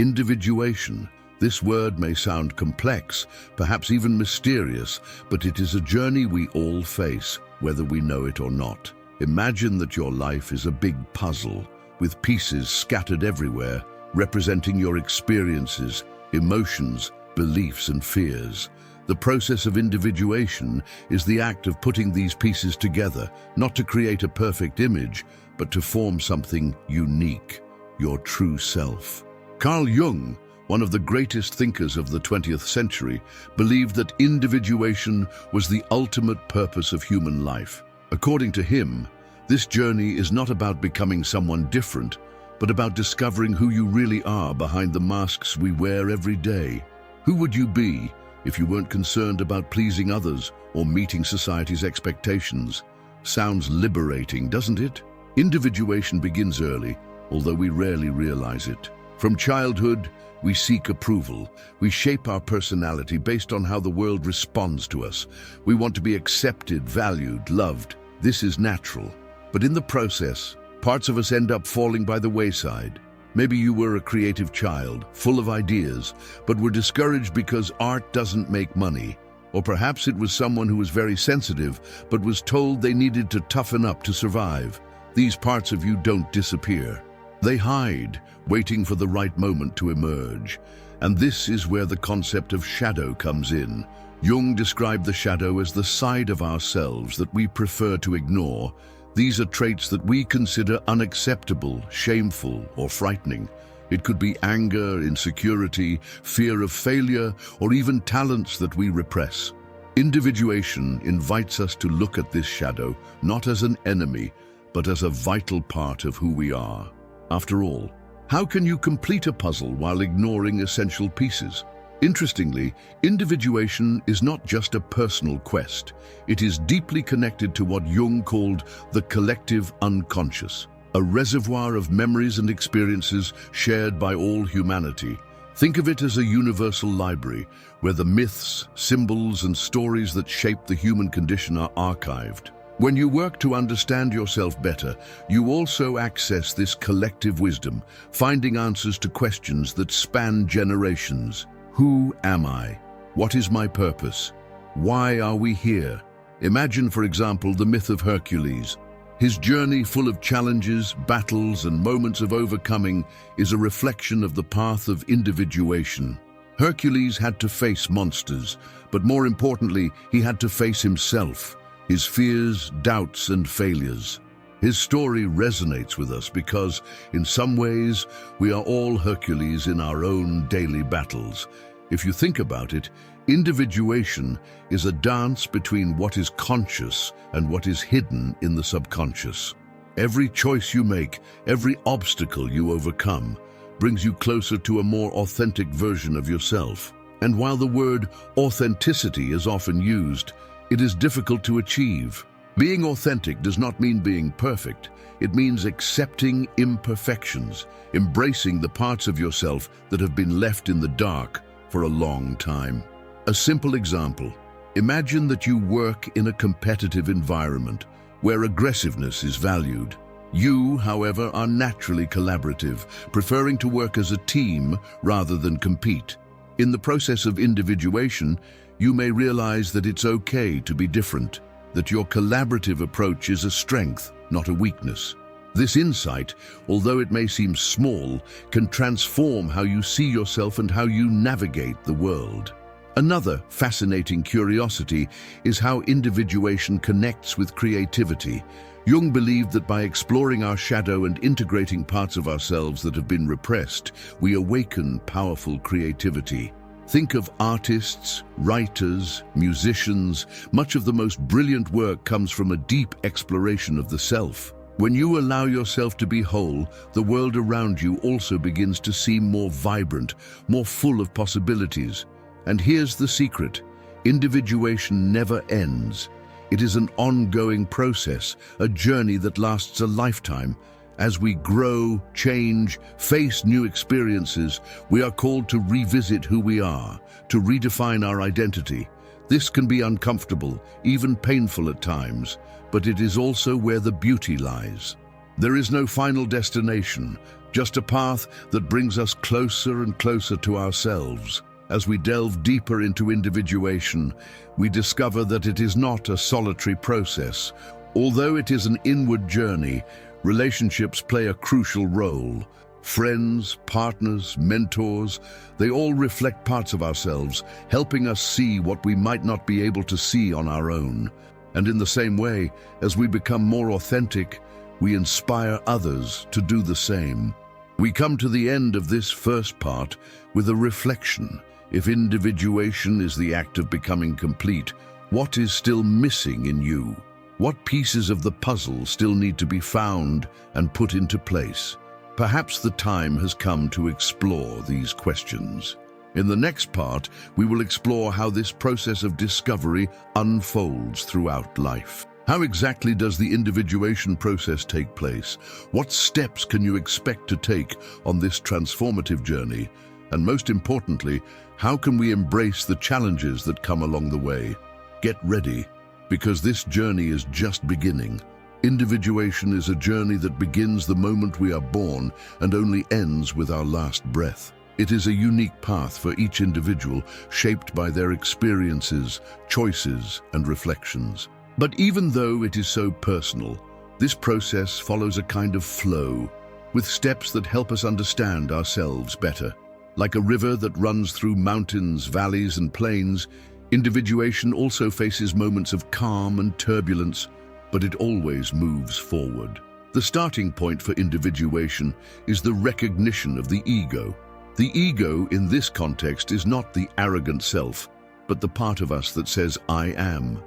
Individuation. This word may sound complex, perhaps even mysterious, but it is a journey we all face, whether we know it or not. Imagine that your life is a big puzzle, with pieces scattered everywhere, representing your experiences, emotions, beliefs, and fears. The process of individuation is the act of putting these pieces together, not to create a perfect image, but to form something unique, your true self. Carl Jung, one of the greatest thinkers of the 20th century, believed that individuation was the ultimate purpose of human life. According to him, this journey is not about becoming someone different, but about discovering who you really are behind the masks we wear every day. Who would you be if you weren't concerned about pleasing others or meeting society's expectations? Sounds liberating, doesn't it? Individuation begins early, although we rarely realize it. From childhood, we seek approval. We shape our personality based on how the world responds to us. We want to be accepted, valued, loved. This is natural. But in the process, parts of us end up falling by the wayside. Maybe you were a creative child, full of ideas, but were discouraged because art doesn't make money. Or perhaps it was someone who was very sensitive, but was told they needed to toughen up to survive. These parts of you don't disappear. They hide, waiting for the right moment to emerge. And this is where the concept of shadow comes in. Jung described the shadow as the side of ourselves that we prefer to ignore. These are traits that we consider unacceptable, shameful, or frightening. It could be anger, insecurity, fear of failure, or even talents that we repress. Individuation invites us to look at this shadow not as an enemy, but as a vital part of who we are. After all, how can you complete a puzzle while ignoring essential pieces? Interestingly, individuation is not just a personal quest. It is deeply connected to what Jung called the collective unconscious, a reservoir of memories and experiences shared by all humanity. Think of it as a universal library, where the myths, symbols, and stories that shape the human condition are archived. When you work to understand yourself better, you also access this collective wisdom, finding answers to questions that span generations. Who am I? What is my purpose? Why are we here? Imagine, for example, the myth of Hercules. His journey, full of challenges, battles, and moments of overcoming, is a reflection of the path of individuation. Hercules had to face monsters, but more importantly, he had to face himself, his fears, doubts, and failures. His story resonates with us because, in some ways, we are all Hercules in our own daily battles. If you think about it, individuation is a dance between what is conscious and what is hidden in the subconscious. Every choice you make, every obstacle you overcome, brings you closer to a more authentic version of yourself. And while the word authenticity is often used, it is difficult to achieve. Being authentic does not mean being perfect. It means accepting imperfections, embracing the parts of yourself that have been left in the dark for a long time. A simple example: imagine that you work in a competitive environment where aggressiveness is valued. You, however, are naturally collaborative, preferring to work as a team rather than compete. In the process of individuation, you may realize that it's okay to be different, that your collaborative approach is a strength, not a weakness. This insight, although it may seem small, can transform how you see yourself and how you navigate the world. Another fascinating curiosity is how individuation connects with creativity. Jung believed that by exploring our shadow and integrating parts of ourselves that have been repressed, we awaken powerful creativity. Think of artists, writers, musicians. Much of the most brilliant work comes from a deep exploration of the self. When you allow yourself to be whole, the world around you also begins to seem more vibrant, more full of possibilities. And here's the secret: individuation never ends. It is an ongoing process, a journey that lasts a lifetime. As we grow, change, face new experiences, we are called to revisit who we are, to redefine our identity. This can be uncomfortable, even painful at times, but it is also where the beauty lies. There is no final destination, just a path that brings us closer and closer to ourselves. As we delve deeper into individuation, we discover that it is not a solitary process. Although it is an inward journey, relationships play a crucial role. Friends, partners, mentors, they all reflect parts of ourselves, helping us see what we might not be able to see on our own. And in the same way, as we become more authentic, we inspire others to do the same. We come to the end of this first part with a reflection. If individuation is the act of becoming complete, what is still missing in you? What pieces of the puzzle still need to be found and put into place? Perhaps the time has come to explore these questions. In the next part, we will explore how this process of discovery unfolds throughout life. How exactly does the individuation process take place? What steps can you expect to take on this transformative journey? And most importantly, how can we embrace the challenges that come along the way? Get ready, because this journey is just beginning. Individuation is a journey that begins the moment we are born and only ends with our last breath. It is a unique path for each individual, shaped by their experiences, choices, and reflections. But even though it is so personal, this process follows a kind of flow, with steps that help us understand ourselves better. Like a river that runs through mountains, valleys, and plains, individuation also faces moments of calm and turbulence, but it always moves forward. The starting point for individuation is the recognition of the ego. The ego in this context is not the arrogant self, but the part of us that says, "I am."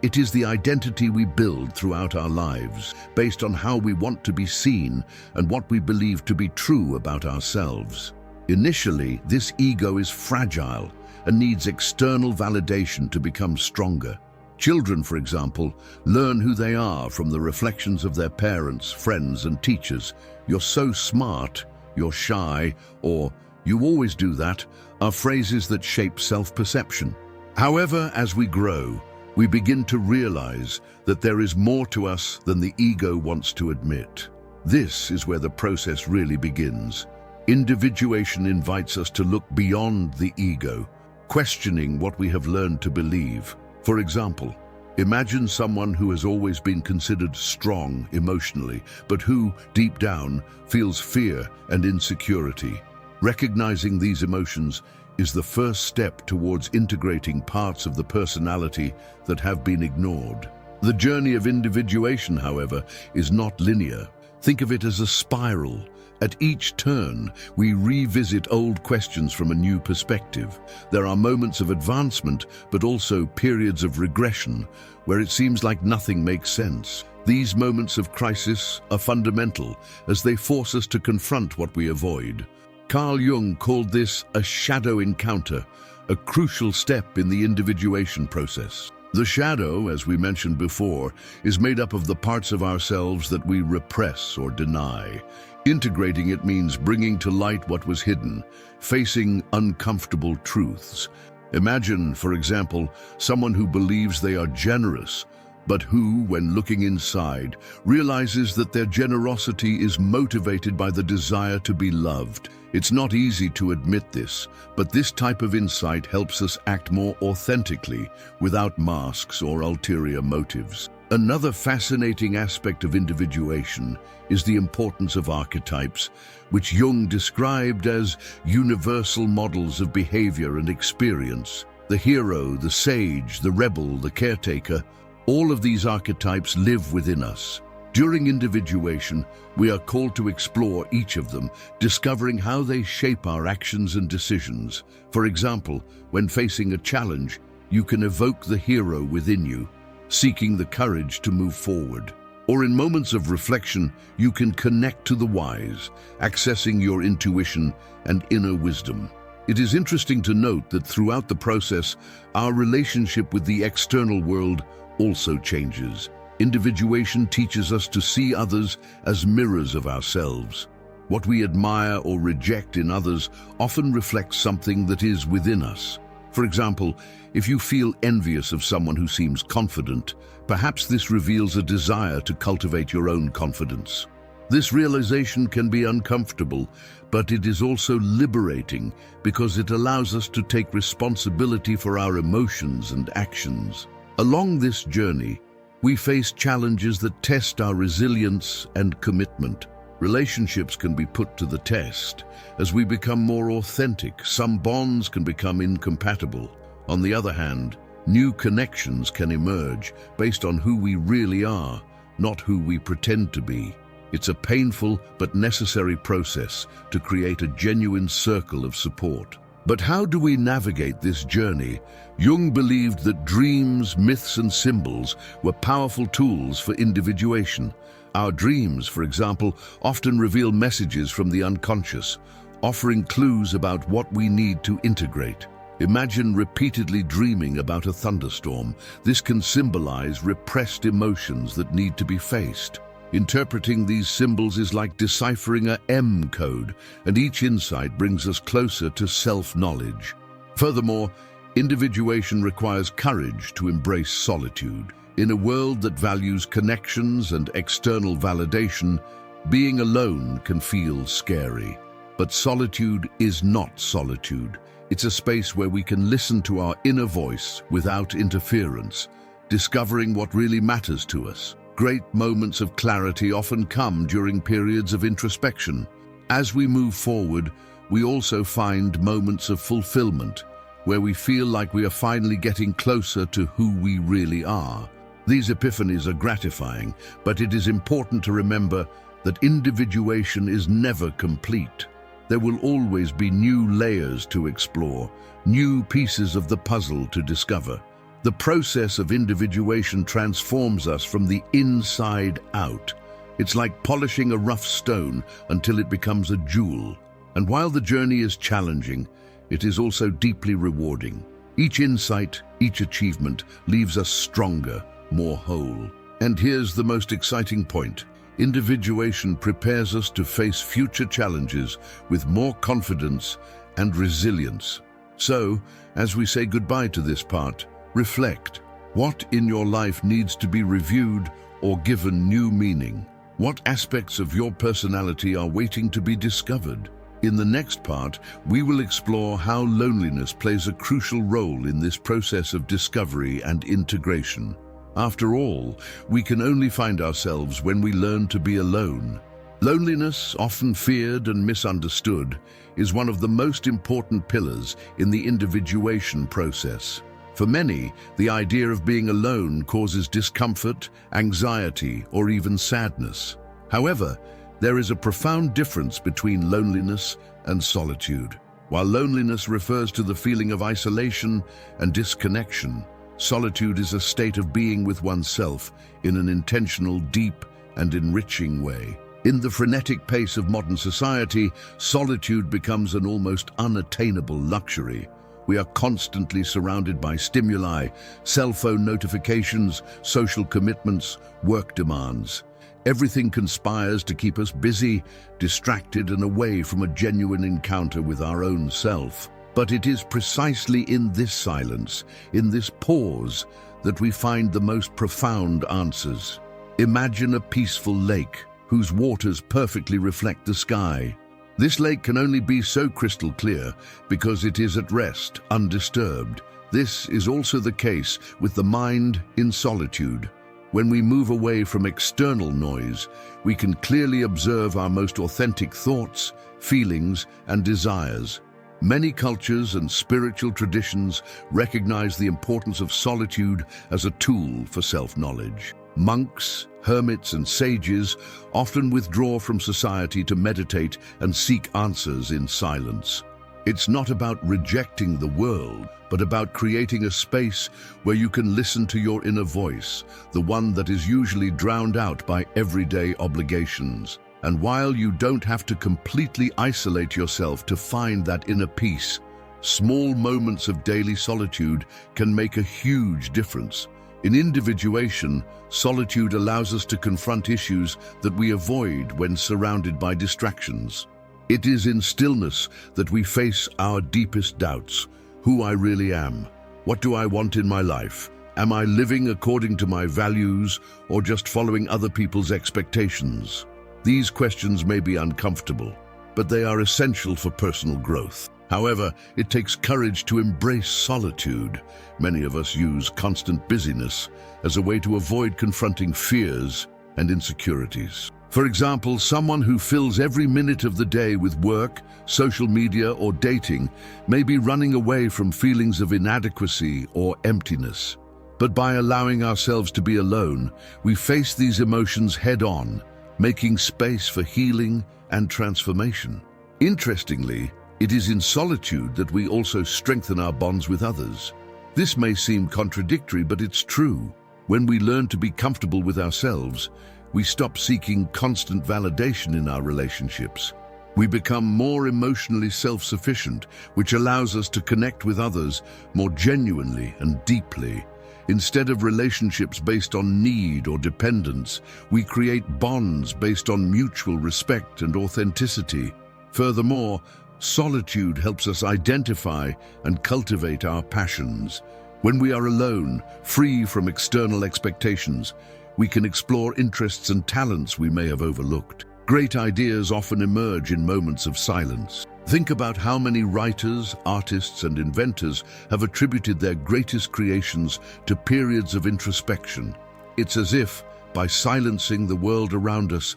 It is the identity we build throughout our lives, based on how we want to be seen and what we believe to be true about ourselves. Initially, this ego is fragile and needs external validation to become stronger. Children, for example, learn who they are from the reflections of their parents, friends, and teachers. "You're so smart," "You're shy," or "You always do that," are phrases that shape self-perception. However, as we grow, we begin to realize that there is more to us than the ego wants to admit. This is where the process really begins. Individuation invites us to look beyond the ego, questioning what we have learned to believe. For example, imagine someone who has always been considered strong emotionally, but who, deep down, feels fear and insecurity. Recognizing these emotions is the first step towards integrating parts of the personality that have been ignored. The journey of individuation, however, is not linear. Think of it as a spiral. At each turn, we revisit old questions from a new perspective. There are moments of advancement, but also periods of regression, where it seems like nothing makes sense. These moments of crisis are fundamental, as they force us to confront what we avoid. Carl Jung called this a shadow encounter, a crucial step in the individuation process. The shadow, as we mentioned before, is made up of the parts of ourselves that we repress or deny. Integrating it means bringing to light what was hidden, facing uncomfortable truths. Imagine, for example, someone who believes they are generous, but who, when looking inside, realizes that their generosity is motivated by the desire to be loved. It's not easy to admit this, but this type of insight helps us act more authentically, without masks or ulterior motives. Another fascinating aspect of individuation is the importance of archetypes, which Jung described as universal models of behavior and experience. The hero, the sage, the rebel, the caretaker, all of these archetypes live within us. During individuation, we are called to explore each of them, discovering how they shape our actions and decisions. For example, when facing a challenge, you can evoke the hero within you, seeking the courage to move forward. Or in moments of reflection, you can connect to the wise, accessing your intuition and inner wisdom. It is interesting to note that throughout the process, our relationship with the external world also changes. Individuation teaches us to see others as mirrors of ourselves. What we admire or reject in others often reflects something that is within us. For example, if you feel envious of someone who seems confident, perhaps this reveals a desire to cultivate your own confidence. This realization can be uncomfortable, but it is also liberating because it allows us to take responsibility for our emotions and actions. Along this journey, we face challenges that test our resilience and commitment. Relationships can be put to the test. As we become more authentic, some bonds can become incompatible. On the other hand, new connections can emerge based on who we really are, not who we pretend to be. It's a painful but necessary process to create a genuine circle of support. But how do we navigate this journey? Jung believed that dreams, myths, and symbols were powerful tools for individuation. Our dreams, for example, often reveal messages from the unconscious, offering clues about what we need to integrate. Imagine repeatedly dreaming about a thunderstorm. This can symbolize repressed emotions that need to be faced. Interpreting these symbols is like deciphering a M code, and each insight brings us closer to self-knowledge. Furthermore, individuation requires courage to embrace solitude. In a world that values connections and external validation, being alone can feel scary. But solitude is not solitude. It's a space where we can listen to our inner voice without interference, discovering what really matters to us. Great moments of clarity often come during periods of introspection. As we move forward, we also find moments of fulfillment, where we feel like we are finally getting closer to who we really are. These epiphanies are gratifying, but it is important to remember that individuation is never complete. There will always be new layers to explore, new pieces of the puzzle to discover. The process of individuation transforms us from the inside out. It's like polishing a rough stone until it becomes a jewel. And while the journey is challenging, it is also deeply rewarding. Each insight, each achievement leaves us stronger, more whole. And here's the most exciting point. Individuation prepares us to face future challenges with more confidence and resilience. So, as we say goodbye to this part, reflect. What in your life needs to be reviewed or given new meaning? What aspects of your personality are waiting to be discovered? In the next part, we will explore how loneliness plays a crucial role in this process of discovery and integration. After all, we can only find ourselves when we learn to be alone. Loneliness, often feared and misunderstood, is one of the most important pillars in the individuation process. For many, the idea of being alone causes discomfort, anxiety, or even sadness. However, there is a profound difference between loneliness and solitude. While loneliness refers to the feeling of isolation and disconnection, solitude is a state of being with oneself in an intentional, deep, and enriching way. In the frenetic pace of modern society, solitude becomes an almost unattainable luxury. We are constantly surrounded by stimuli, cell phone notifications, social commitments, work demands. Everything conspires to keep us busy, distracted, and away from a genuine encounter with our own self. But it is precisely in this silence, in this pause, that we find the most profound answers. Imagine a peaceful lake whose waters perfectly reflect the sky. This lake can only be so crystal clear because it is at rest, undisturbed. This is also the case with the mind in solitude. When we move away from external noise, we can clearly observe our most authentic thoughts, feelings, and desires. Many cultures and spiritual traditions recognize the importance of solitude as a tool for self-knowledge. Monks, hermits, and sages often withdraw from society to meditate and seek answers in silence. It's not about rejecting the world, but about creating a space where you can listen to your inner voice, the one that is usually drowned out by everyday obligations. And while you don't have to completely isolate yourself to find that inner peace, small moments of daily solitude can make a huge difference. In individuation, solitude allows us to confront issues that we avoid when surrounded by distractions. It is in stillness that we face our deepest doubts, who I really am. What do I want in my life? Am I living according to my values or just following other people's expectations? These questions may be uncomfortable, but they are essential for personal growth. However, it takes courage to embrace solitude. Many of us use constant busyness as a way to avoid confronting fears and insecurities. For example, someone who fills every minute of the day with work, social media, or dating may be running away from feelings of inadequacy or emptiness. But by allowing ourselves to be alone, we face these emotions head-on, making space for healing and transformation. Interestingly, it is in solitude that we also strengthen our bonds with others. This may seem contradictory, but it's true. When we learn to be comfortable with ourselves, we stop seeking constant validation in our relationships. We become more emotionally self-sufficient, which allows us to connect with others more genuinely and deeply. Instead of relationships based on need or dependence, we create bonds based on mutual respect and authenticity. Furthermore, solitude helps us identify and cultivate our passions. When we are alone, free from external expectations, we can explore interests and talents we may have overlooked. Great ideas often emerge in moments of silence. Think about how many writers, artists, and inventors have attributed their greatest creations to periods of introspection. It's as if, by silencing the world around us,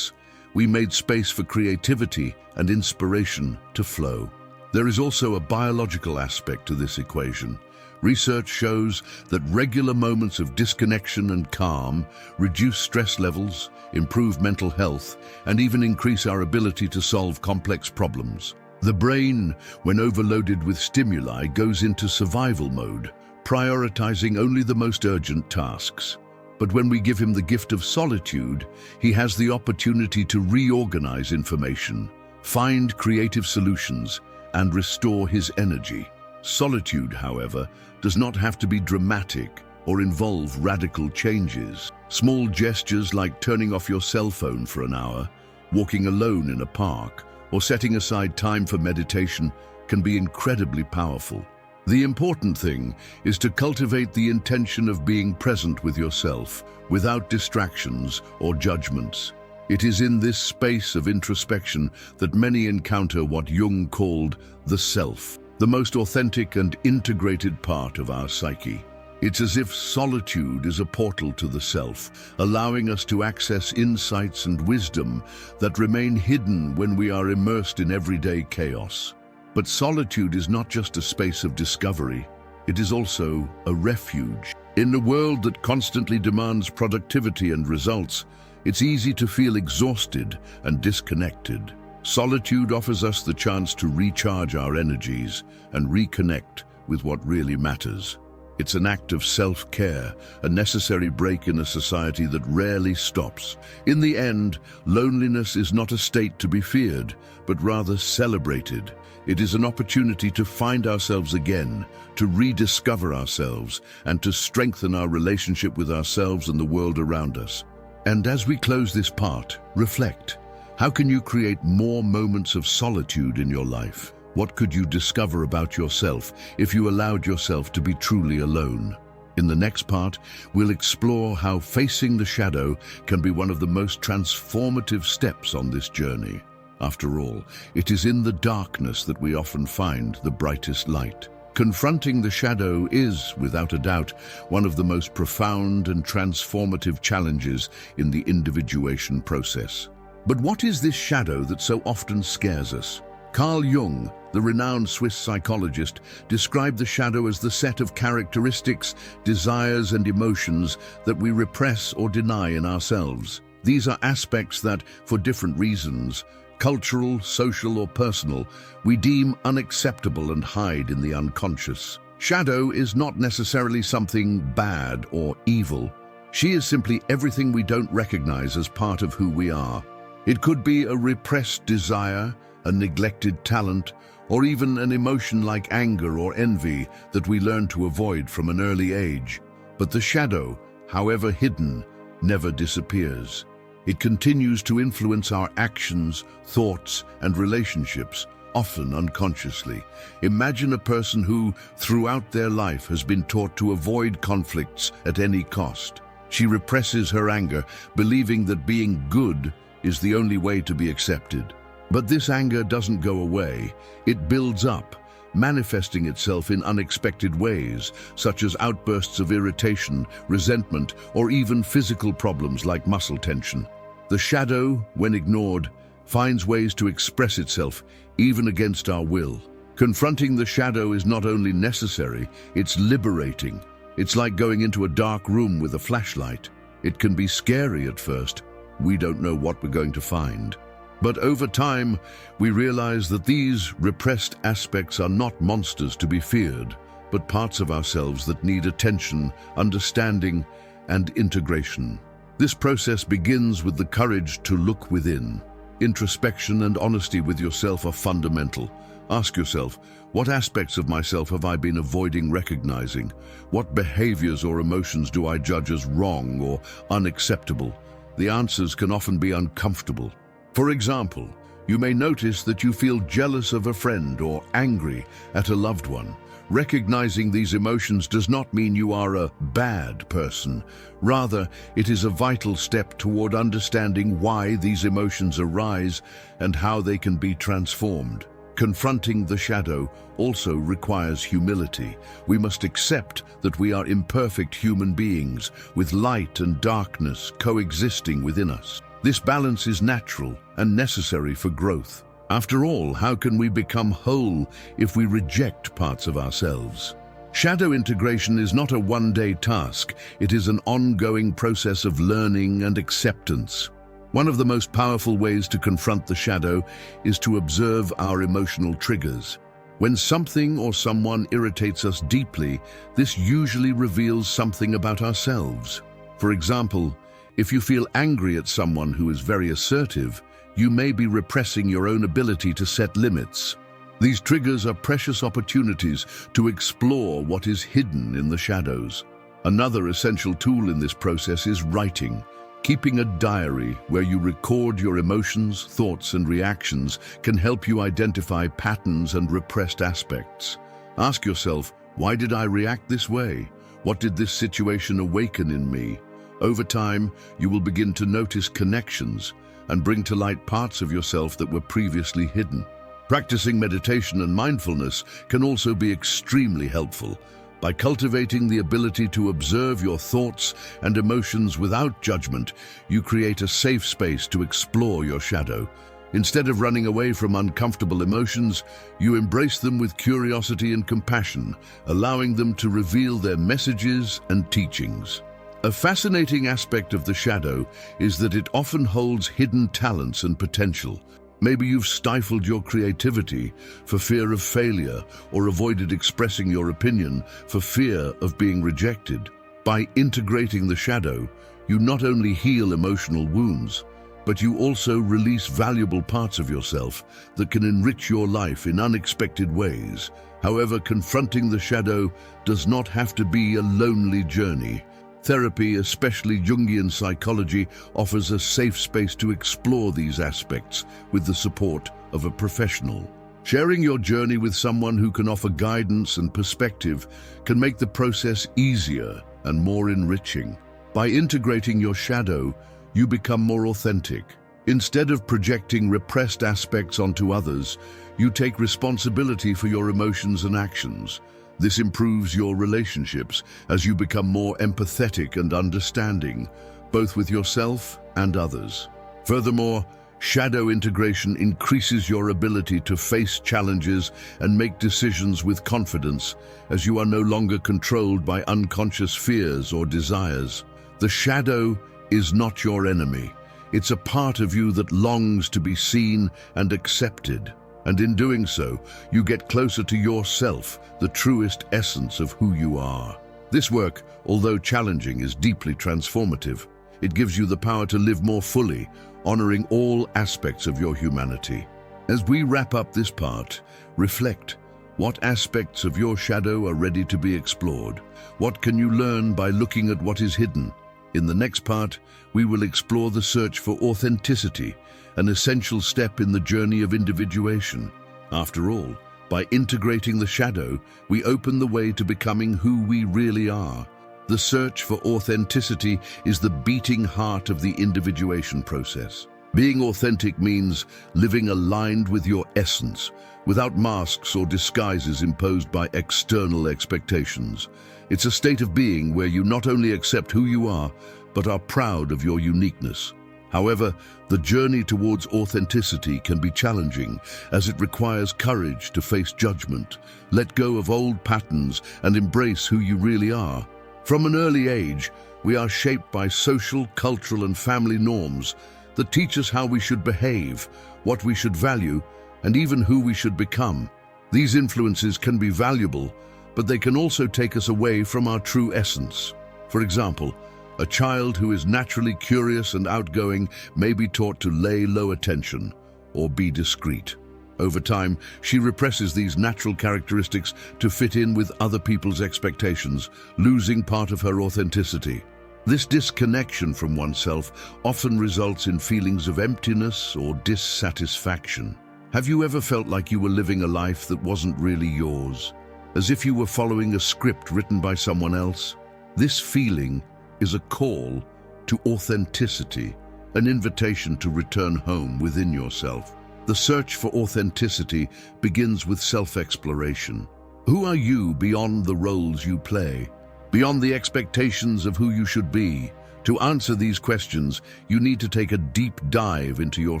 we made space for creativity and inspiration to flow. There is also a biological aspect to this equation. Research shows that regular moments of disconnection and calm reduce stress levels, improve mental health, and even increase our ability to solve complex problems. The brain, when overloaded with stimuli, goes into survival mode, prioritizing only the most urgent tasks. But when we give him the gift of solitude, he has the opportunity to reorganize information, find creative solutions, and restore his energy. Solitude, however, does not have to be dramatic or involve radical changes. Small gestures like turning off your cell phone for an hour, walking alone in a park, or setting aside time for meditation can be incredibly powerful. The important thing is to cultivate the intention of being present with yourself, without distractions or judgments. It is in this space of introspection that many encounter what Jung called the self, the most authentic and integrated part of our psyche. It's as if solitude is a portal to the self, allowing us to access insights and wisdom that remain hidden when we are immersed in everyday chaos. But solitude is not just a space of discovery, it is also a refuge. In a world that constantly demands productivity and results, it's easy to feel exhausted and disconnected. Solitude offers us the chance to recharge our energies and reconnect with what really matters. It's an act of self-care, a necessary break in a society that rarely stops. In the end, loneliness is not a state to be feared, but rather celebrated. It is an opportunity to find ourselves again, to rediscover ourselves, and to strengthen our relationship with ourselves and the world around us. And as we close this part, reflect. How can you create more moments of solitude in your life? What could you discover about yourself if you allowed yourself to be truly alone? In the next part, we'll explore how facing the shadow can be one of the most transformative steps on this journey. After all, it is in the darkness that we often find the brightest light. Confronting the shadow is, without a doubt, one of the most profound and transformative challenges in the individuation process. But what is this shadow that so often scares us? Carl Jung, the renowned Swiss psychologist, described the shadow as the set of characteristics, desires, and emotions that we repress or deny in ourselves. These are aspects that, for different reasons, cultural, social, or personal, we deem unacceptable and hide in the unconscious. Shadow is not necessarily something bad or evil. She is simply everything we don't recognize as part of who we are. It could be a repressed desire, a neglected talent, or even an emotion like anger or envy that we learn to avoid from an early age. But the shadow, however hidden, never disappears. It continues to influence our actions, thoughts, and relationships, often unconsciously. Imagine a person who, throughout their life, has been taught to avoid conflicts at any cost. She represses her anger, believing that being good is the only way to be accepted. But this anger doesn't go away. It builds up, manifesting itself in unexpected ways, such as outbursts of irritation, resentment, or even physical problems like muscle tension. The shadow, when ignored, finds ways to express itself, even against our will. Confronting the shadow is not only necessary, it's liberating. It's like going into a dark room with a flashlight. It can be scary at first. We don't know what we're going to find. But over time, we realize that these repressed aspects are not monsters to be feared, but parts of ourselves that need attention, understanding, and integration. This process begins with the courage to look within. Introspection and honesty with yourself are fundamental. Ask yourself, what aspects of myself have I been avoiding recognizing? What behaviors or emotions do I judge as wrong or unacceptable? The answers can often be uncomfortable. For example, you may notice that you feel jealous of a friend or angry at a loved one. Recognizing these emotions does not mean you are a bad person. Rather, it is a vital step toward understanding why these emotions arise and how they can be transformed. Confronting the shadow also requires humility. We must accept that we are imperfect human beings, with light and darkness coexisting within us. This balance is natural and necessary for growth. After all, how can we become whole if we reject parts of ourselves? Shadow integration is not a one-day task. It is an ongoing process of learning and acceptance. One of the most powerful ways to confront the shadow is to observe our emotional triggers. When something or someone irritates us deeply, this usually reveals something about ourselves. For example, if you feel angry at someone who is very assertive, you may be repressing your own ability to set limits. These triggers are precious opportunities to explore what is hidden in the shadows. Another essential tool in this process is writing. Keeping a diary where you record your emotions, thoughts, and reactions can help you identify patterns and repressed aspects. Ask yourself, why did I react this way? What did this situation awaken in me? Over time, you will begin to notice connections and bring to light parts of yourself that were previously hidden. Practicing meditation and mindfulness can also be extremely helpful. By cultivating the ability to observe your thoughts and emotions without judgment, you create a safe space to explore your shadow. Instead of running away from uncomfortable emotions, you embrace them with curiosity and compassion, allowing them to reveal their messages and teachings. A fascinating aspect of the shadow is that it often holds hidden talents and potential. Maybe you've stifled your creativity for fear of failure or avoided expressing your opinion for fear of being rejected. By integrating the shadow, you not only heal emotional wounds, but you also release valuable parts of yourself that can enrich your life in unexpected ways. However, confronting the shadow does not have to be a lonely journey. Therapy, especially Jungian psychology, offers a safe space to explore these aspects with the support of a professional. Sharing your journey with someone who can offer guidance and perspective can make the process easier and more enriching. By integrating your shadow, you become more authentic. Instead of projecting repressed aspects onto others, you take responsibility for your emotions and actions. This improves your relationships as you become more empathetic and understanding, both with yourself and others. Furthermore, shadow integration increases your ability to face challenges and make decisions with confidence, as you are no longer controlled by unconscious fears or desires. The shadow is not your enemy. It's a part of you that longs to be seen and accepted. And in doing so, you get closer to yourself, the truest essence of who you are. This work, although challenging, is deeply transformative. It gives you the power to live more fully, honoring all aspects of your humanity. As we wrap up this part, reflect. What aspects of your shadow are ready to be explored? What can you learn by looking at what is hidden? In the next part, we will explore the search for authenticity, an essential step in the journey of individuation. After all, by integrating the shadow, we open the way to becoming who we really are. The search for authenticity is the beating heart of the individuation process. Being authentic means living aligned with your essence, without masks or disguises imposed by external expectations. It's a state of being where you not only accept who you are, but are proud of your uniqueness. However, the journey towards authenticity can be challenging, as it requires courage to face judgment, let go of old patterns, and embrace who you really are. From an early age, we are shaped by social, cultural, and family norms that teach us how we should behave, what we should value, and even who we should become. These influences can be valuable, but they can also take us away from our true essence. For example, a child who is naturally curious and outgoing may be taught to lay low attention or be discreet. Over time, she represses these natural characteristics to fit in with other people's expectations, losing part of her authenticity. This disconnection from oneself often results in feelings of emptiness or dissatisfaction. Have you ever felt like you were living a life that wasn't really yours, as if you were following a script written by someone else? This feeling is a call to authenticity, an invitation to return home within yourself. The search for authenticity begins with self-exploration. Who are you beyond the roles you play? Beyond the expectations of who you should be? To answer these questions, you need to take a deep dive into your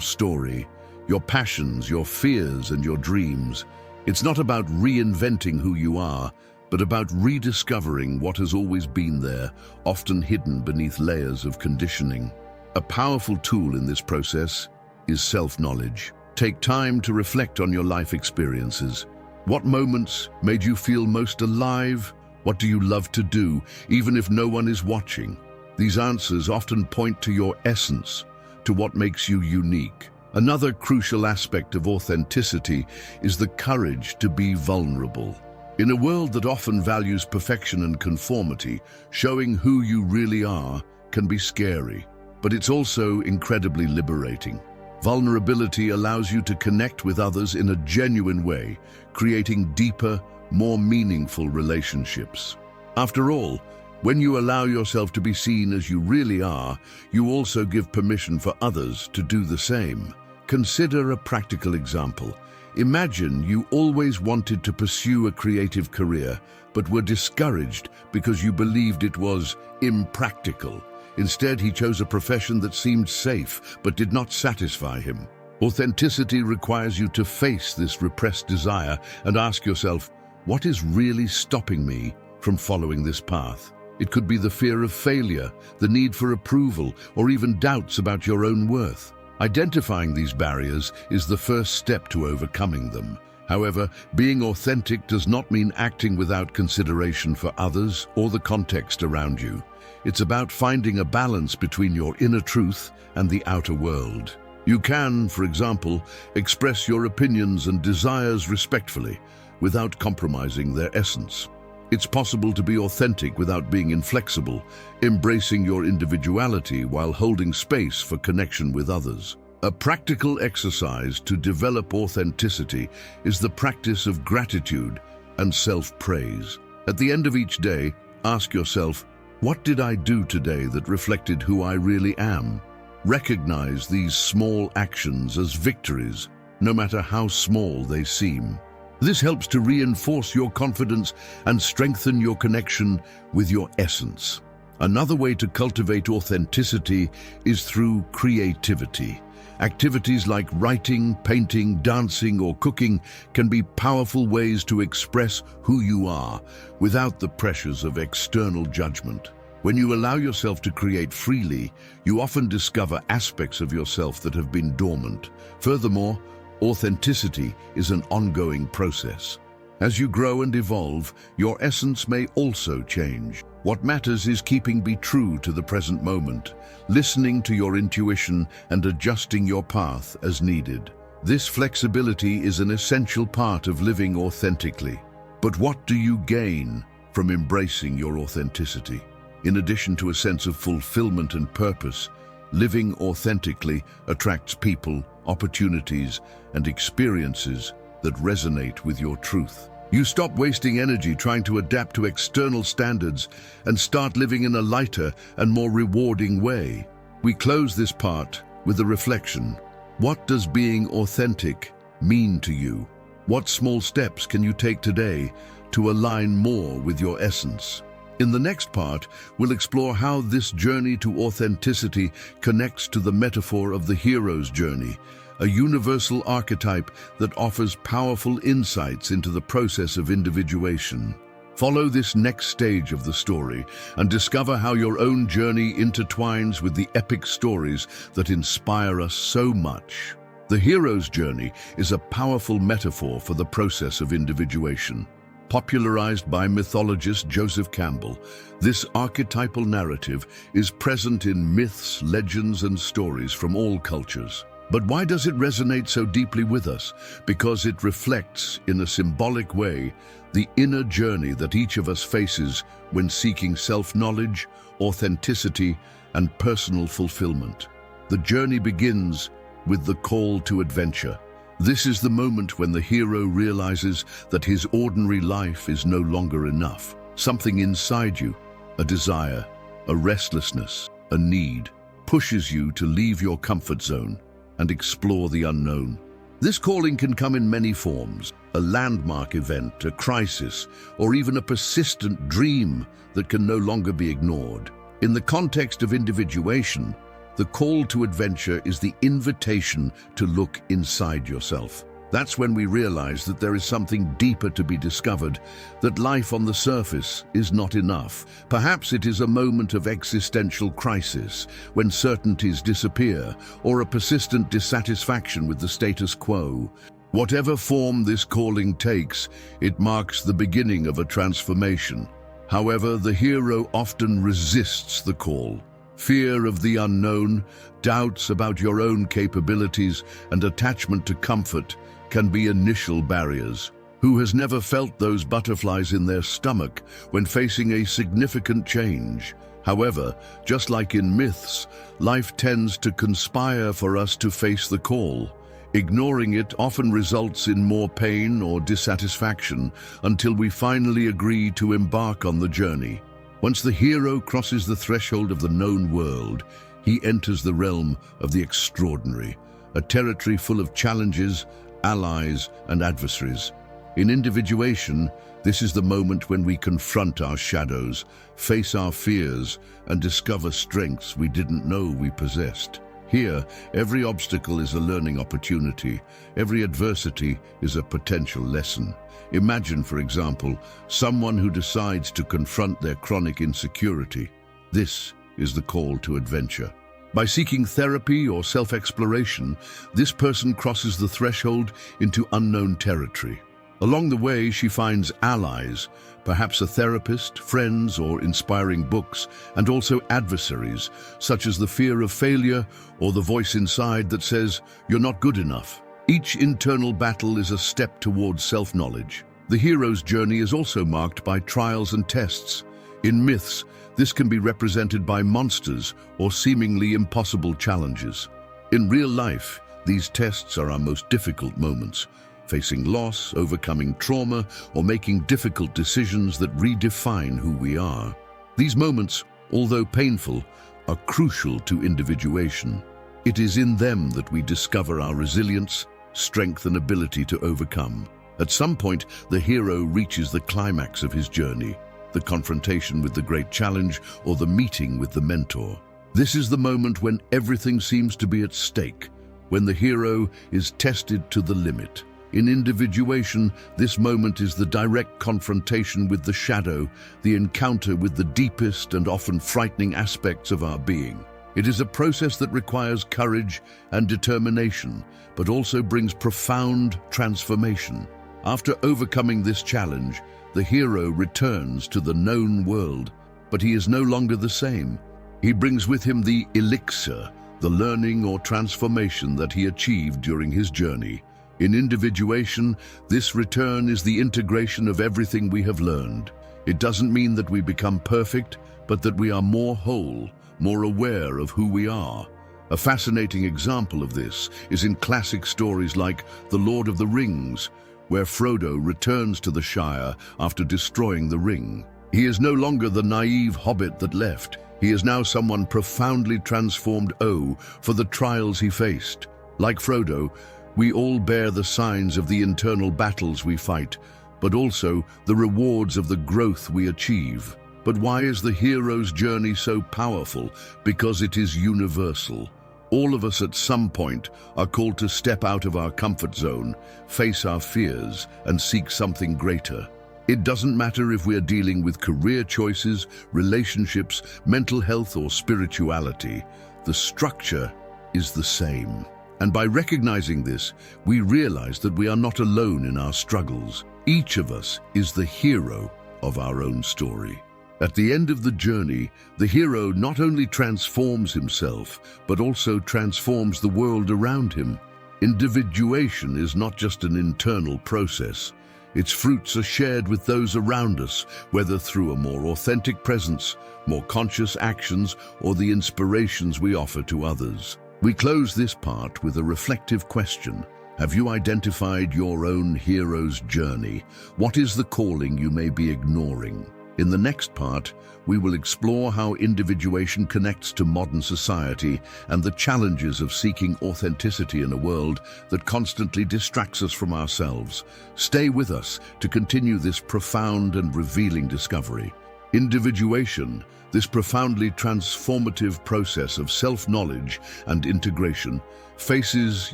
story, your passions, your fears, and your dreams. It's not about reinventing who you are, but about rediscovering what has always been there, often hidden beneath layers of conditioning. A powerful tool in this process is self-knowledge. Take time to reflect on your life experiences. What moments made you feel most alive? What do you love to do, even if no one is watching? These answers often point to your essence, to what makes you unique. Another crucial aspect of authenticity is the courage to be vulnerable. In a world that often values perfection and conformity, showing who you really are can be scary, but it's also incredibly liberating. Vulnerability allows you to connect with others in a genuine way, creating deeper, more meaningful relationships. After all, when you allow yourself to be seen as you really are, you also give permission for others to do the same. Consider a practical example. Imagine you always wanted to pursue a creative career, but were discouraged because you believed it was impractical. Instead, he chose a profession that seemed safe, but did not satisfy him. Authenticity requires you to face this repressed desire and ask yourself, what is really stopping me from following this path? It could be the fear of failure, the need for approval, or even doubts about your own worth. Identifying these barriers is the first step to overcoming them. However, being authentic does not mean acting without consideration for others or the context around you. It's about finding a balance between your inner truth and the outer world. You can, for example, express your opinions and desires respectfully, without compromising their essence. It's possible to be authentic without being inflexible, embracing your individuality while holding space for connection with others. A practical exercise to develop authenticity is the practice of gratitude and self-praise. At the end of each day, ask yourself, what did I do today that reflected who I really am? Recognize these small actions as victories, no matter how small they seem. This helps to reinforce your confidence and strengthen your connection with your essence. Another way to cultivate authenticity is through creativity. Activities like writing, painting, dancing, or cooking can be powerful ways to express who you are without the pressures of external judgment. When you allow yourself to create freely, you often discover aspects of yourself that have been dormant. Furthermore, authenticity is an ongoing process. As you grow and evolve, your essence may also change. What matters is be true to the present moment, listening to your intuition and adjusting your path as needed. This flexibility is an essential part of living authentically. But what do you gain from embracing your authenticity? In addition to a sense of fulfillment and purpose, living authentically attracts people, opportunities, and experiences that resonate with your truth. You stop wasting energy trying to adapt to external standards and start living in a lighter and more rewarding way. We close this part with a reflection. What does being authentic mean to you? What small steps can you take today to align more with your essence? In the next part, we'll explore how this journey to authenticity connects to the metaphor of the hero's journey, a universal archetype that offers powerful insights into the process of individuation. Follow this next stage of the story and discover how your own journey intertwines with the epic stories that inspire us so much. The hero's journey is a powerful metaphor for the process of individuation. Popularized by mythologist Joseph Campbell, this archetypal narrative is present in myths, legends, and stories from all cultures. But why does it resonate so deeply with us? Because it reflects, in a symbolic way, the inner journey that each of us faces when seeking self-knowledge, authenticity, and personal fulfillment. The journey begins with the call to adventure. This is the moment when the hero realizes that his ordinary life is no longer enough. Something inside you, a desire, a restlessness, a need, pushes you to leave your comfort zone and explore the unknown. This calling can come in many forms: a landmark event, a crisis, or even a persistent dream that can no longer be ignored. In the context of individuation, the call to adventure is the invitation to look inside yourself. That's when we realize that there is something deeper to be discovered, that life on the surface is not enough. Perhaps it is a moment of existential crisis, when certainties disappear, or a persistent dissatisfaction with the status quo. Whatever form this calling takes, it marks the beginning of a transformation. However, the hero often resists the call. Fear of the unknown, doubts about your own capabilities, and attachment to comfort can be initial barriers. Who has never felt those butterflies in their stomach when facing a significant change? However, just like in myths, life tends to conspire for us to face the call. Ignoring it often results in more pain or dissatisfaction until we finally agree to embark on the journey. Once the hero crosses the threshold of the known world, he enters the realm of the extraordinary, a territory full of challenges, allies, and adversaries. In individuation, this is the moment when we confront our shadows, face our fears, and discover strengths we didn't know we possessed. Here, every obstacle is a learning opportunity. Every adversity is a potential lesson. Imagine, for example, someone who decides to confront their chronic insecurity. This is the call to adventure. By seeking therapy or self-exploration, this person crosses the threshold into unknown territory. Along the way, she finds allies, perhaps a therapist, friends, or inspiring books, and also adversaries, such as the fear of failure or the voice inside that says, "You're not good enough." Each internal battle is a step towards self-knowledge. The hero's journey is also marked by trials and tests. In myths, this can be represented by monsters or seemingly impossible challenges. In real life, these tests are our most difficult moments, facing loss, overcoming trauma, or making difficult decisions that redefine who we are. These moments, although painful, are crucial to individuation. It is in them that we discover our resilience, strength, and ability to overcome. At some point, the hero reaches the climax of his journey, the confrontation with the great challenge or the meeting with the mentor. This is the moment when everything seems to be at stake, when the hero is tested to the limit. In individuation, this moment is the direct confrontation with the shadow, the encounter with the deepest and often frightening aspects of our being. It is a process that requires courage and determination, but also brings profound transformation. After overcoming this challenge, the hero returns to the known world, but he is no longer the same. He brings with him the elixir, the learning or transformation that he achieved during his journey. In individuation, this return is the integration of everything we have learned. It doesn't mean that we become perfect, but that we are more whole, more aware of who we are. A fascinating example of this is in classic stories like The Lord of the Rings, where Frodo returns to the Shire after destroying the ring. He is no longer the naive hobbit that left. He is now someone profoundly transformed for the trials he faced. Like Frodo, we all bear the signs of the internal battles we fight, but also the rewards of the growth we achieve. But why is the hero's journey so powerful? Because it is universal. All of us at some point are called to step out of our comfort zone, face our fears, and seek something greater. It doesn't matter if we're dealing with career choices, relationships, mental health, or spirituality. The structure is the same. And by recognizing this, we realize that we are not alone in our struggles. Each of us is the hero of our own story. At the end of the journey, the hero not only transforms himself, but also transforms the world around him. Individuation is not just an internal process. Its fruits are shared with those around us, whether through a more authentic presence, more conscious actions, or the inspirations we offer to others. We close this part with a reflective question. Have you identified your own hero's journey? What is the calling you may be ignoring? In the next part, we will explore how individuation connects to modern society and the challenges of seeking authenticity in a world that constantly distracts us from ourselves. Stay with us to continue this profound and revealing discovery. Individuation, this profoundly transformative process of self-knowledge and integration, faces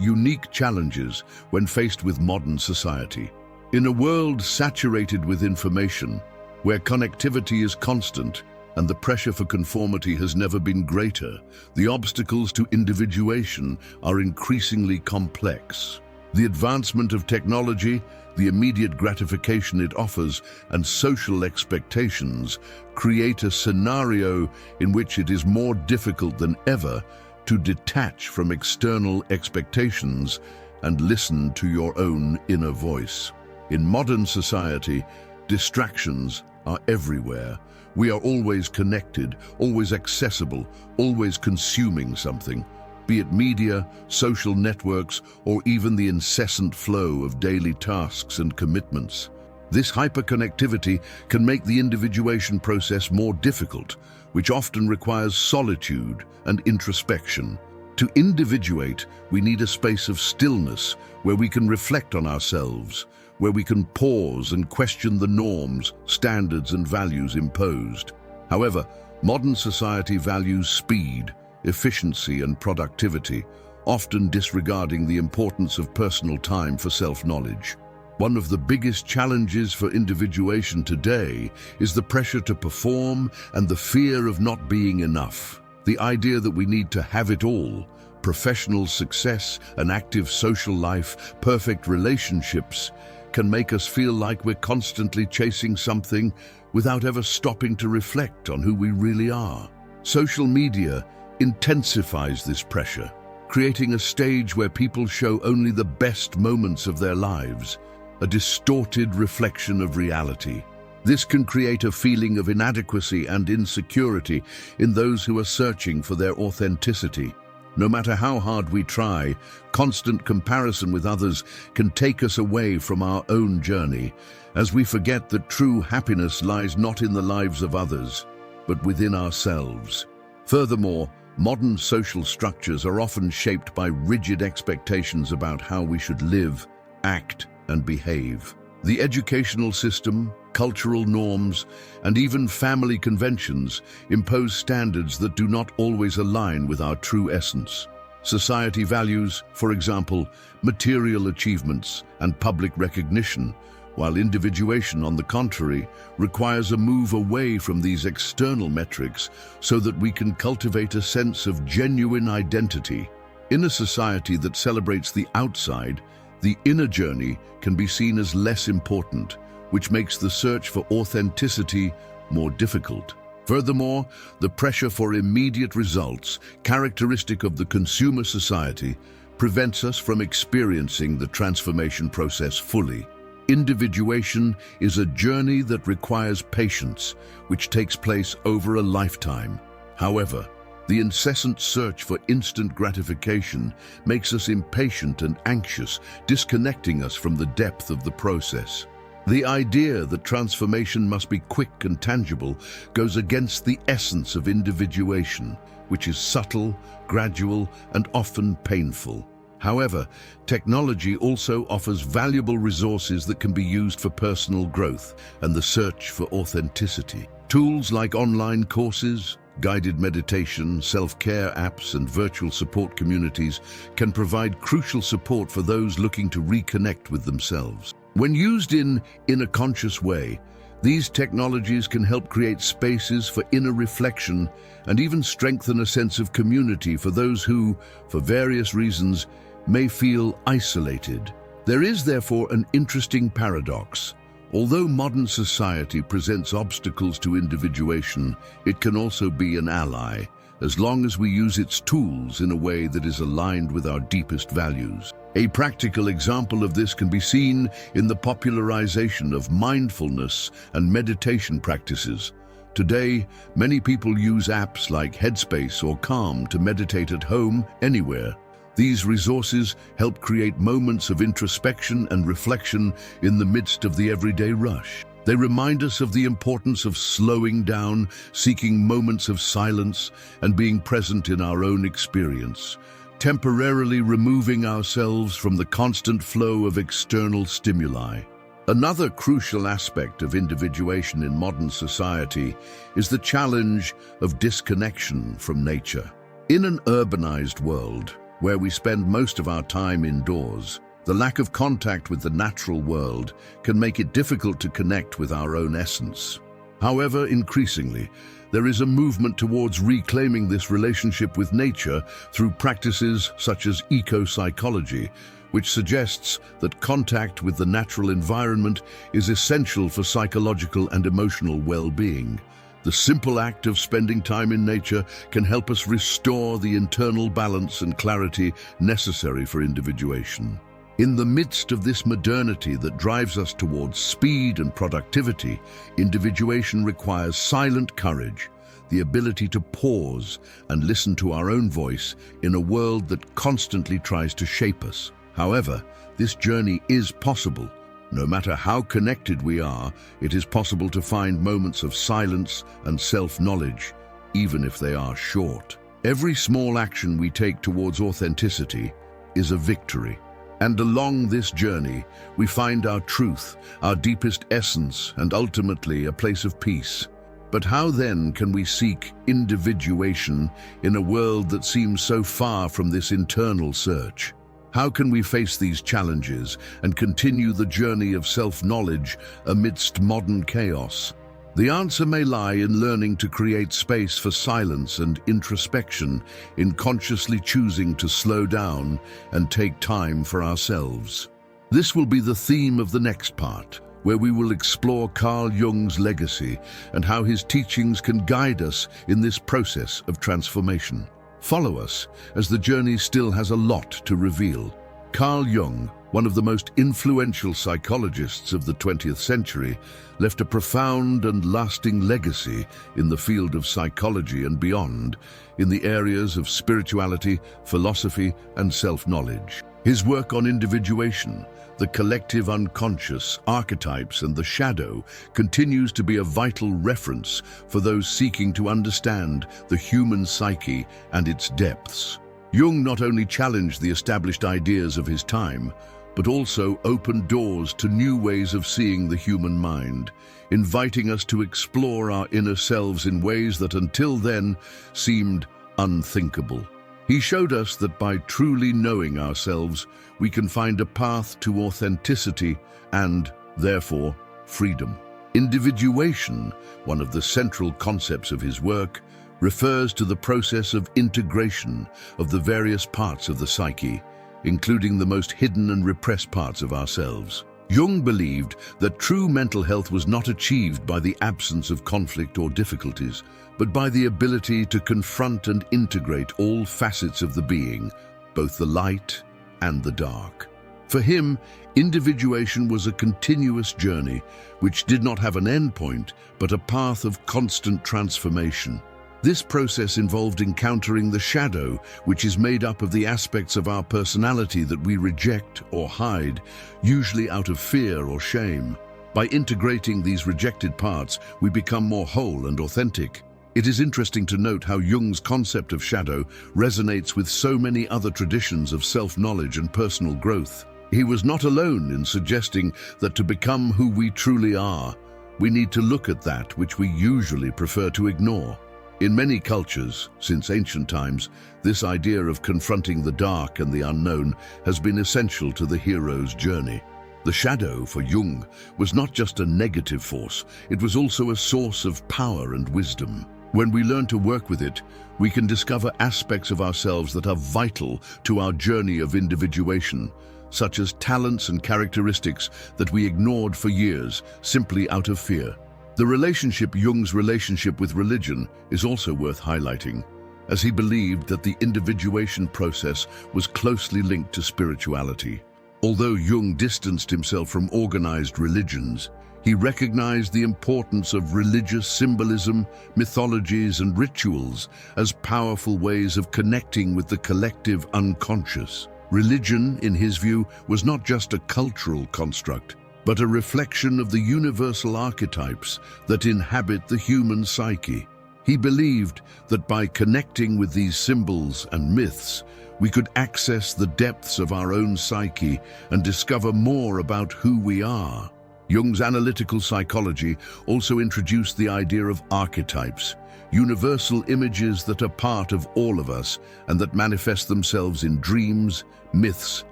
unique challenges when faced with modern society. In a world saturated with information, where connectivity is constant and the pressure for conformity has never been greater, the obstacles to individuation are increasingly complex. The advancement of technology, the immediate gratification it offers, and social expectations create a scenario in which it is more difficult than ever to detach from external expectations and listen to your own inner voice. In modern society, distractions are everywhere. We are always connected, always accessible, always consuming something, be it media, social networks, or even the incessant flow of daily tasks and commitments. This hyperconnectivity can make the individuation process more difficult, which often requires solitude and introspection. To individuate, we need a space of stillness where we can reflect on ourselves, where we can pause and question the norms, standards, and values imposed. However, modern society values speed, efficiency, and productivity, often disregarding the importance of personal time for self-knowledge. One of the biggest challenges for individuation today is the pressure to perform and the fear of not being enough. The idea that we need to have it all, professional success, an active social life, perfect relationships, can make us feel like we're constantly chasing something without ever stopping to reflect on who we really are. Social media intensifies this pressure, creating a stage where people show only the best moments of their lives, a distorted reflection of reality. This can create a feeling of inadequacy and insecurity in those who are searching for their authenticity. No matter how hard we try, constant comparison with others can take us away from our own journey, as we forget that true happiness lies not in the lives of others, but within ourselves. Furthermore, modern social structures are often shaped by rigid expectations about how we should live, act, and behave. The educational system, cultural norms, and even family conventions impose standards that do not always align with our true essence. Society values, for example, material achievements and public recognition, while individuation, on the contrary, requires a move away from these external metrics so that we can cultivate a sense of genuine identity. In a society that celebrates the outside, the inner journey can be seen as less important, which makes the search for authenticity more difficult. Furthermore, the pressure for immediate results, characteristic of the consumer society, prevents us from experiencing the transformation process fully. Individuation is a journey that requires patience, which takes place over a lifetime. However, The incessant search for instant gratification makes us impatient and anxious, disconnecting us from the depth of the process. The idea that transformation must be quick and tangible goes against the essence of individuation, which is subtle, gradual, and often painful. However, technology also offers valuable resources that can be used for personal growth and the search for authenticity. Tools like online courses, guided meditation, self-care apps, and virtual support communities can provide crucial support for those looking to reconnect with themselves. When used in a conscious way, these technologies can help create spaces for inner reflection and even strengthen a sense of community for those who, for various reasons, may feel isolated. There is therefore an interesting paradox. Although modern society presents obstacles to individuation, it can also be an ally, as long as we use its tools in a way that is aligned with our deepest values. A practical example of this can be seen in the popularization of mindfulness and meditation practices. Today, many people use apps like Headspace or Calm to meditate at home, anywhere. These resources help create moments of introspection and reflection in the midst of the everyday rush. They remind us of the importance of slowing down, seeking moments of silence, and being present in our own experience, temporarily removing ourselves from the constant flow of external stimuli. Another crucial aspect of individuation in modern society is the challenge of disconnection from nature. In an urbanized world, where we spend most of our time indoors, the lack of contact with the natural world can make it difficult to connect with our own essence. However, increasingly, there is a movement towards reclaiming this relationship with nature through practices such as eco-psychology, which suggests that contact with the natural environment is essential for psychological and emotional well-being. The simple act of spending time in nature can help us restore the internal balance and clarity necessary for individuation. In the midst of this modernity that drives us towards speed and productivity, individuation requires silent courage, the ability to pause and listen to our own voice in a world that constantly tries to shape us. However, this journey is possible. No matter how connected we are, it is possible to find moments of silence and self-knowledge, even if they are short. Every small action we take towards authenticity is a victory. And along this journey, we find our truth, our deepest essence, and ultimately a place of peace. But how then can we seek individuation in a world that seems so far from this internal search? How can we face these challenges and continue the journey of self-knowledge amidst modern chaos? The answer may lie in learning to create space for silence and introspection, in consciously choosing to slow down and take time for ourselves. This will be the theme of the next part, where we will explore Carl Jung's legacy and how his teachings can guide us in this process of transformation. Follow us, as the journey still has a lot to reveal. Carl Jung, one of the most influential psychologists of the 20th century, left a profound and lasting legacy in the field of psychology and beyond, in the areas of spirituality, philosophy, and self-knowledge. His work on individuation, the collective unconscious, archetypes, and the shadow continues to be a vital reference for those seeking to understand the human psyche and its depths. Jung not only challenged the established ideas of his time, but also opened doors to new ways of seeing the human mind, inviting us to explore our inner selves in ways that until then seemed unthinkable. He showed us that by truly knowing ourselves, we can find a path to authenticity and, therefore, freedom. Individuation, one of the central concepts of his work, refers to the process of integration of the various parts of the psyche, including the most hidden and repressed parts of ourselves. Jung believed that true mental health was not achieved by the absence of conflict or difficulties, but by the ability to confront and integrate all facets of the being, both the light and the dark. For him, individuation was a continuous journey which did not have an endpoint, but a path of constant transformation. This process involved encountering the shadow, which is made up of the aspects of our personality that we reject or hide, usually out of fear or shame. By integrating these rejected parts, we become more whole and authentic. It is interesting to note how Jung's concept of shadow resonates with so many other traditions of self-knowledge and personal growth. He was not alone in suggesting that to become who we truly are, we need to look at that which we usually prefer to ignore. In many cultures, since ancient times, this idea of confronting the dark and the unknown has been essential to the hero's journey. The shadow, for Jung, was not just a negative force, it was also a source of power and wisdom. When we learn to work with it, we can discover aspects of ourselves that are vital to our journey of individuation, such as talents and characteristics that we ignored for years, simply out of fear. Jung's relationship with religion is also worth highlighting, as he believed that the individuation process was closely linked to spirituality. Although Jung distanced himself from organized religions, he recognized the importance of religious symbolism, mythologies, and rituals as powerful ways of connecting with the collective unconscious. Religion, in his view, was not just a cultural construct, but a reflection of the universal archetypes that inhabit the human psyche. He believed that by connecting with these symbols and myths, we could access the depths of our own psyche and discover more about who we are. Jung's analytical psychology also introduced the idea of archetypes, universal images that are part of all of us and that manifest themselves in dreams, myths,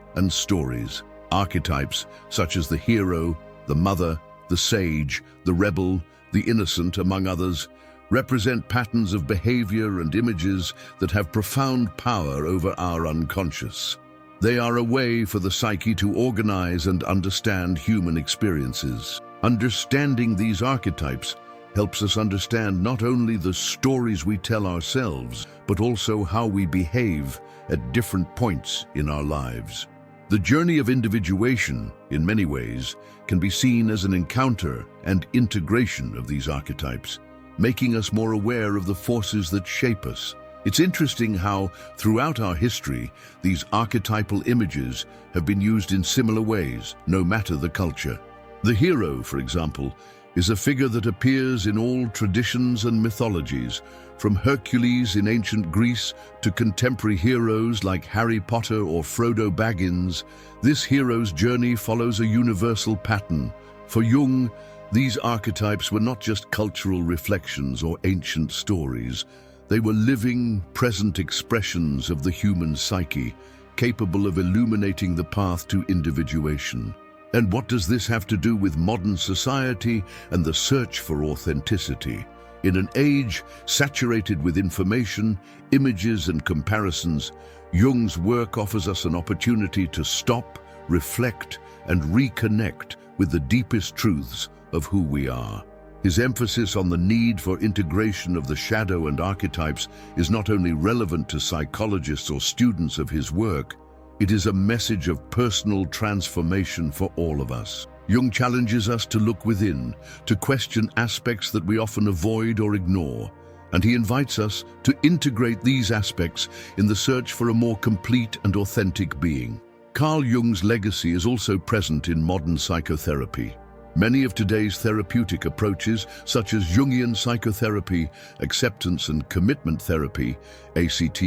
and stories. Archetypes such as the hero, the mother, the sage, the rebel, the innocent, among others, represent patterns of behavior and images that have profound power over our unconscious. They are a way for the psyche to organize and understand human experiences. Understanding these archetypes helps us understand not only the stories we tell ourselves, but also how we behave at different points in our lives. The journey of individuation, in many ways, can be seen as an encounter and integration of these archetypes, making us more aware of the forces that shape us. It's interesting how, throughout our history, these archetypal images have been used in similar ways, no matter the culture. The hero, for example, is a figure that appears in all traditions and mythologies, from Hercules in ancient Greece to contemporary heroes like Harry Potter or Frodo Baggins. This hero's journey follows a universal pattern. For Jung, these archetypes were not just cultural reflections or ancient stories. They were living, present expressions of the human psyche, capable of illuminating the path to individuation. And what does this have to do with modern society and the search for authenticity? In an age saturated with information, images, and comparisons, Jung's work offers us an opportunity to stop, reflect, and reconnect with the deepest truths of who we are. His emphasis on the need for integration of the shadow and archetypes is not only relevant to psychologists or students of his work, it is a message of personal transformation for all of us. Jung challenges us to look within, to question aspects that we often avoid or ignore, and he invites us to integrate these aspects in the search for a more complete and authentic being. Carl Jung's legacy is also present in modern psychotherapy. Many of today's therapeutic approaches, such as Jungian psychotherapy, acceptance and commitment therapy, ACT,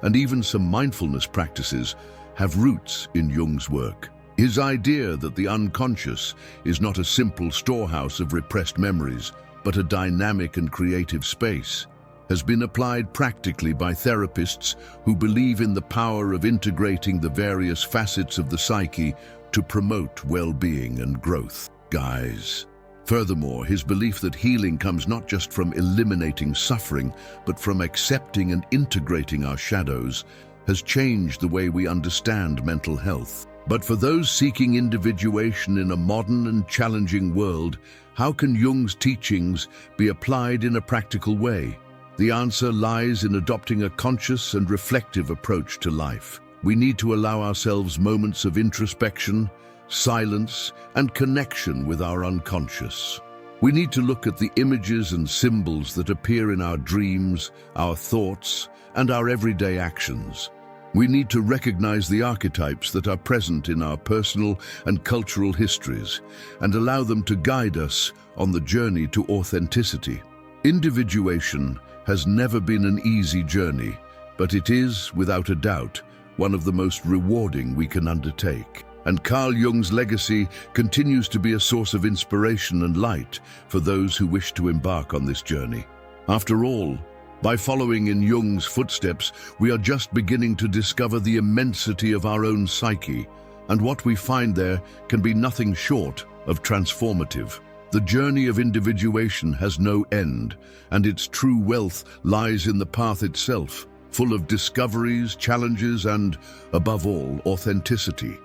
and even some mindfulness practices, have roots in Jung's work. His idea that the unconscious is not a simple storehouse of repressed memories, but a dynamic and creative space, has been applied practically by therapists who believe in the power of integrating the various facets of the psyche to promote well-being and growth. Furthermore, his belief that healing comes not just from eliminating suffering, but from accepting and integrating our shadows, has changed the way we understand mental health. But for those seeking individuation in a modern and challenging world, how can Jung's teachings be applied in a practical way? The answer lies in adopting a conscious and reflective approach to life. We need to allow ourselves moments of introspection, silence, and connection with our unconscious. We need to look at the images and symbols that appear in our dreams, our thoughts, and our everyday actions. We need to recognize the archetypes that are present in our personal and cultural histories and allow them to guide us on the journey to authenticity. Individuation has never been an easy journey, but it is, without a doubt, one of the most rewarding we can undertake. And Carl Jung's legacy continues to be a source of inspiration and light for those who wish to embark on this journey. After all, by following in Jung's footsteps, we are just beginning to discover the immensity of our own psyche, and what we find there can be nothing short of transformative. The journey of individuation has no end, and its true wealth lies in the path itself, full of discoveries, challenges, and, above all, authenticity.